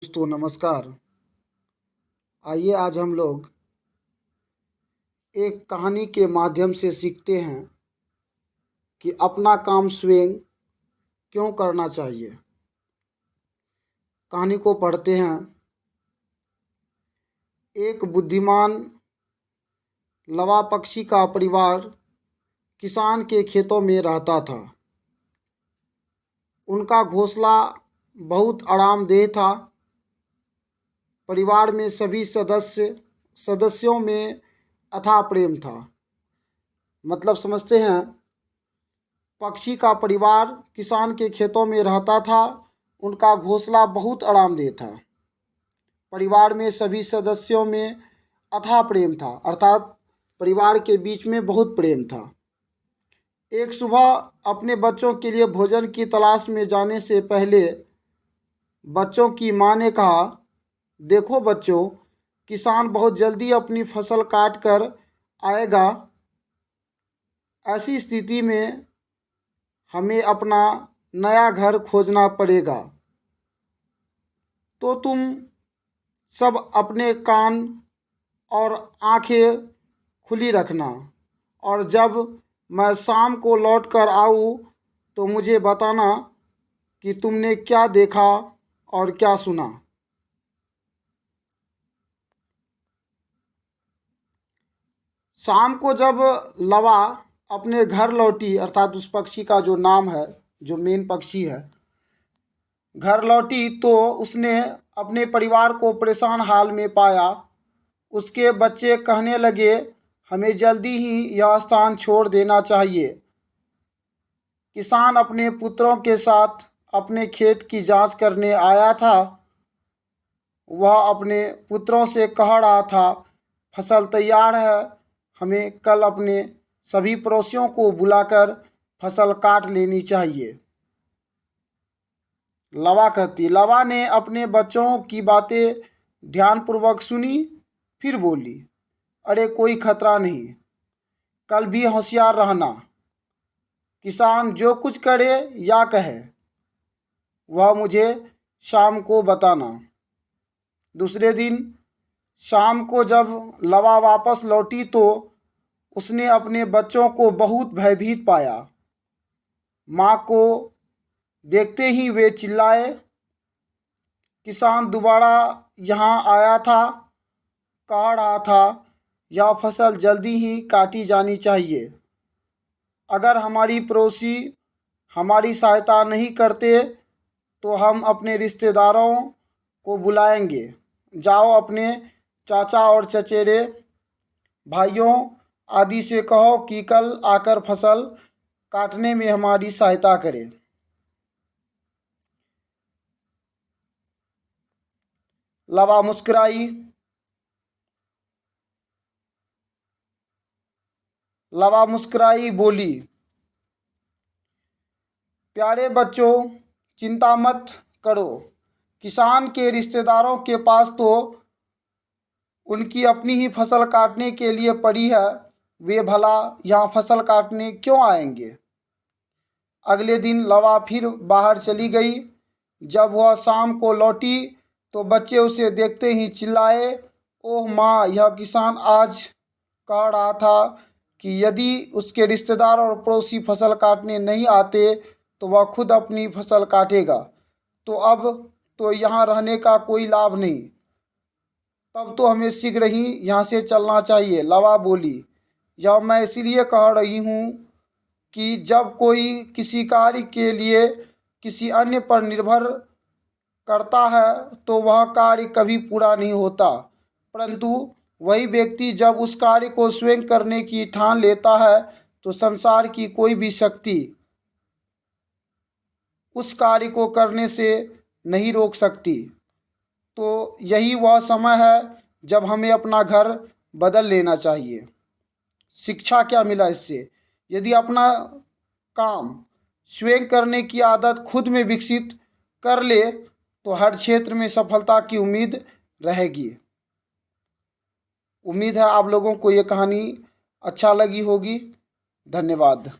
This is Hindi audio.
दोस्तों नमस्कार। आइए आज हम लोग एक कहानी के माध्यम से सीखते हैं कि अपना काम स्वयं क्यों करना चाहिए। कहानी को पढ़ते हैं। एक बुद्धिमान लवा पक्षी का परिवार किसान के खेतों में रहता था। उनका घोंसला बहुत आरामदेह था। परिवार में सभी सदस्यों में अथाह प्रेम था। मतलब समझते हैं, पक्षी का परिवार किसान के खेतों में रहता था। उनका घोंसला बहुत आरामदेह था। परिवार में सभी सदस्यों में अथाह प्रेम था, अर्थात परिवार के बीच में बहुत प्रेम था। एक सुबह अपने बच्चों के लिए भोजन की तलाश में जाने से पहले बच्चों की माँ ने कहा, देखो बच्चों, किसान बहुत जल्दी अपनी फसल काट कर आएगा। ऐसी स्थिति में हमें अपना नया घर खोजना पड़ेगा। तो तुम सब अपने कान और आंखें खुली रखना, और जब मैं शाम को लौट कर आऊँ तो मुझे बताना कि तुमने क्या देखा और क्या सुना। शाम को जब लवा अपने घर लौटी, अर्थात उस पक्षी का जो नाम है, जो मेन पक्षी है, घर लौटी तो उसने अपने परिवार को परेशान हाल में पाया। उसके बच्चे कहने लगे, हमें जल्दी ही यह स्थान छोड़ देना चाहिए। किसान अपने पुत्रों के साथ अपने खेत की जांच करने आया था। वह अपने पुत्रों से कह रहा था, फसल तैयार है, हमें कल अपने सभी पड़ोसियों को बुलाकर फसल काट लेनी चाहिए। लवा ने अपने बच्चों की बातें ध्यानपूर्वक सुनी, फिर बोली, अरे कोई खतरा नहीं, कल भी होशियार रहना। किसान जो कुछ करे या कहे वह मुझे शाम को बताना। दूसरे दिन शाम को जब लवा वापस लौटी तो उसने अपने बच्चों को बहुत भयभीत पाया। माँ को देखते ही वे चिल्लाए, किसान दोबारा यहाँ आया था, कह रहा था यह फसल जल्दी ही काटी जानी चाहिए। अगर हमारी पड़ोसी हमारी सहायता नहीं करते तो हम अपने रिश्तेदारों को बुलाएंगे। जाओ अपने चाचा और चचेरे भाइयों आदि से कहो कि कल आकर फसल काटने में हमारी सहायता करें। लवा मुस्कुराई। बोली, प्यारे बच्चों, चिंता मत करो। किसान के रिश्तेदारों के पास तो उनकी अपनी ही फसल काटने के लिए पड़ी है, वे भला यहाँ फसल काटने क्यों आएंगे। अगले दिन लवा फिर बाहर चली गई। जब वह शाम को लौटी तो बच्चे उसे देखते ही चिल्लाए, ओह माँ, यह किसान आज कह रहा था कि यदि उसके रिश्तेदार और पड़ोसी फसल काटने नहीं आते तो वह खुद अपनी फसल काटेगा। तो अब तो यहाँ रहने का कोई लाभ नहीं। तब तो हमें शीघ्र ही यहाँ से चलना चाहिए। लवा बोली, यह मैं इसलिए कह रही हूँ कि जब कोई किसी कार्य के लिए किसी अन्य पर निर्भर करता है तो वह कार्य कभी पूरा नहीं होता, परंतु वही व्यक्ति जब उस कार्य को स्वयं करने की ठान लेता है तो संसार की कोई भी शक्ति उस कार्य को करने से नहीं रोक सकती। तो यही वह समय है जब हमें अपना घर बदल लेना चाहिए। शिक्षा क्या मिला इससे? यदि अपना काम स्वयं करने की आदत खुद में विकसित कर ले तो हर क्षेत्र में सफलता की उम्मीद रहेगी। उम्मीद है आप लोगों को ये कहानी अच्छा लगी होगी। धन्यवाद।